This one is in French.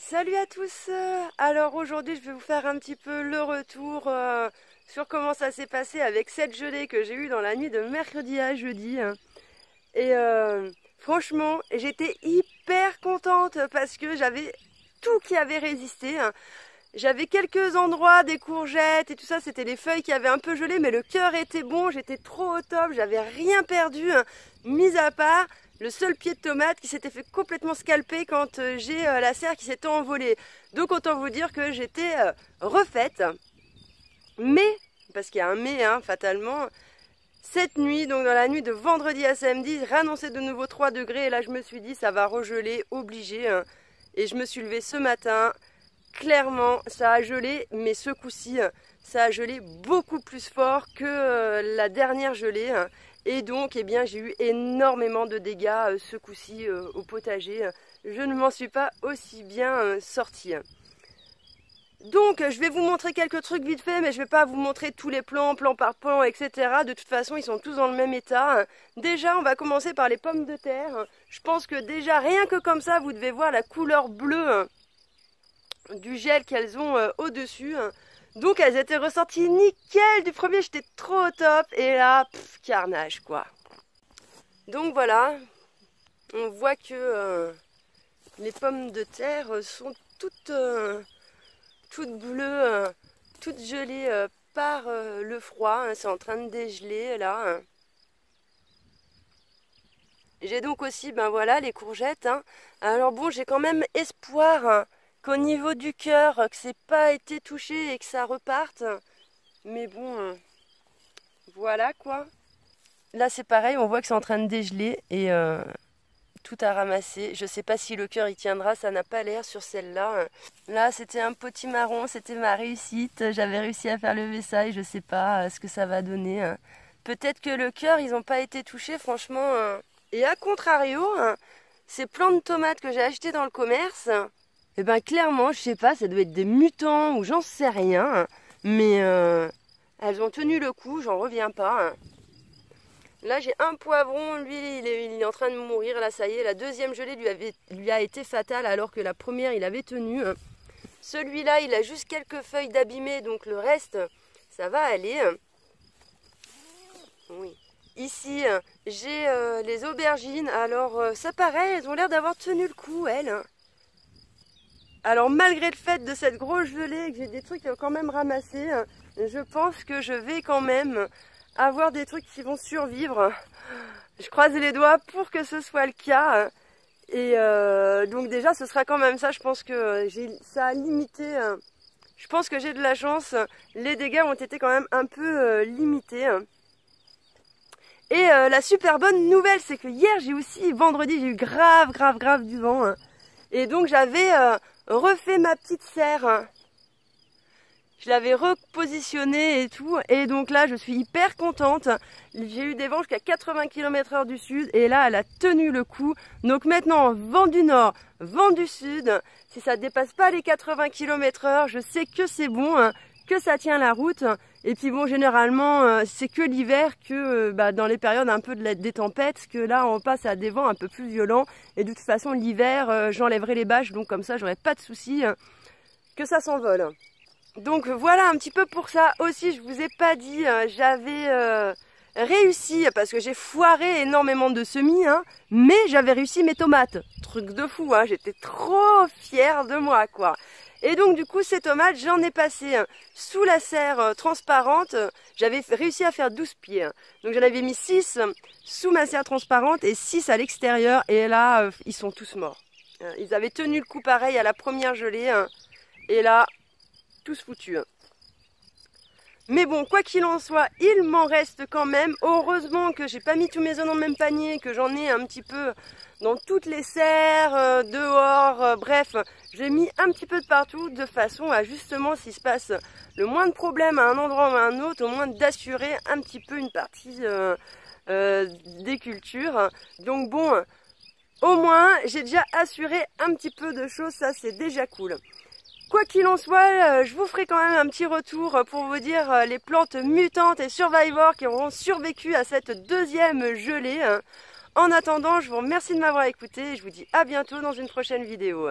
Salut à tous. Alors aujourd'hui je vais vous faire un petit peu le retour sur comment ça s'est passé avec cette gelée que j'ai eue dans la nuit de mercredi à jeudi. Et franchement j'étais hyper contente parce que j'avais tout qui avait résisté. J'avais quelques endroits, des courgettes et tout ça, c'était les feuilles qui avaient un peu gelé, mais le cœur était bon, j'étais trop au top, j'avais rien perdu, mis à part le seul pied de tomate qui s'était fait complètement scalper quand j'ai la serre qui s'était envolée. Donc autant vous dire que j'étais refaite. Mais, parce qu'il y a un mais, fatalement, cette nuit, donc dans la nuit de vendredi à samedi, réannoncé de nouveau 3 degrés, et là je me suis dit ça va regeler, obligé. Et je me suis levée ce matin. Clairement, ça a gelé, mais ce coup-ci, ça a gelé beaucoup plus fort que la dernière gelée. Et donc, eh bien, j'ai eu énormément de dégâts ce coup-ci au potager. Je ne m'en suis pas aussi bien sortie. Donc, je vais vous montrer quelques trucs vite fait, mais je ne vais pas vous montrer tous les plants, plan par plan, etc. De toute façon, ils sont tous dans le même état. Déjà, on va commencer par les pommes de terre. Je pense que déjà, rien que comme ça, vous devez voir la couleur bleue du gel qu'elles ont au-dessus. Donc elles étaient ressorties nickel du premier, j'étais trop au top. Et là, carnage quoi. Donc voilà, on voit que les pommes de terre sont toutes bleues, toutes gelées par le froid. C'est en train de dégeler là. J'ai donc aussi, ben voilà, les courgettes. Alors bon, j'ai quand même espoir qu'au niveau du cœur, que c'est pas été touché et que ça reparte. Mais bon, voilà quoi. Là c'est pareil, on voit que c'est en train de dégeler et tout à ramasser. Je sais pas si le cœur y tiendra, ça n'a pas l'air sur celle-là. Là c'était un potimarron, c'était ma réussite. J'avais réussi à faire lever ça et je sais pas ce que ça va donner. Peut-être que le cœur, ils n'ont pas été touchés, franchement. Et à contrario, ces plants de tomates que j'ai achetés dans le commerce, et ben clairement, je sais pas, ça doit être des mutants ou j'en sais rien, mais elles ont tenu le coup, j'en reviens pas. Là j'ai un poivron, lui il est en train de mourir, là ça y est, la deuxième gelée lui a été fatale alors que la première il avait tenu. Celui-là il a juste quelques feuilles d'abîmées, donc le reste ça va aller. Oui. Ici j'ai les aubergines, alors ça pareil, elles ont l'air d'avoir tenu le coup elles. Alors malgré le fait de cette grosse gelée, que j'ai des trucs quand même ramassés, je pense que je vais quand même avoir des trucs qui vont survivre. Je croise les doigts pour que ce soit le cas. Et donc déjà ce sera quand même ça, je pense que ça a limité. Je pense que j'ai de la chance, les dégâts ont été quand même un peu limités. Et la super bonne nouvelle, c'est que hier vendredi, j'ai eu grave du vent. Et donc j'avais refait ma petite serre. Je l'avais repositionnée et tout. Et donc là, je suis hyper contente. J'ai eu des vents jusqu'à 80 km/h du sud. Et là, elle a tenu le coup. Donc maintenant, vent du nord, vent du sud. Si ça ne dépasse pas les 80 km/h, je sais que c'est bon, que ça tient la route. Et puis bon, généralement, c'est que l'hiver que dans les périodes un peu des tempêtes, que là, on passe à des vents un peu plus violents. Et de toute façon, l'hiver, j'enlèverai les bâches. Donc comme ça, j'aurai pas de souci que ça s'envole. Donc voilà un petit peu pour ça. Aussi, je vous ai pas dit, j'avais réussi, parce que j'ai foiré énormément de semis, mais j'avais réussi mes tomates. Truc de fou, j'étais trop fière de moi, quoi. Et donc du coup, ces tomates, j'en ai passé sous la serre transparente. J'avais réussi à faire 12 pieds. Donc j'en avais mis 6 sous ma serre transparente et 6 à l'extérieur. Et là, ils sont tous morts. Ils avaient tenu le coup pareil à la première gelée. Et là, tous foutus. Mais bon, quoi qu'il en soit, il m'en reste quand même. Heureusement que j'ai pas mis tous mes œufs dans le même panier, que j'en ai un petit peu dans toutes les serres, dehors, bref, j'ai mis un petit peu de partout de façon à justement, s'il se passe le moins de problèmes à un endroit ou à un autre, au moins d'assurer un petit peu une partie des cultures. Donc bon, au moins, j'ai déjà assuré un petit peu de choses, ça c'est déjà cool. Quoi qu'il en soit, je vous ferai quand même un petit retour pour vous dire les plantes mutantes et survivors qui auront survécu à cette deuxième gelée. En attendant, je vous remercie de m'avoir écouté et je vous dis à bientôt dans une prochaine vidéo.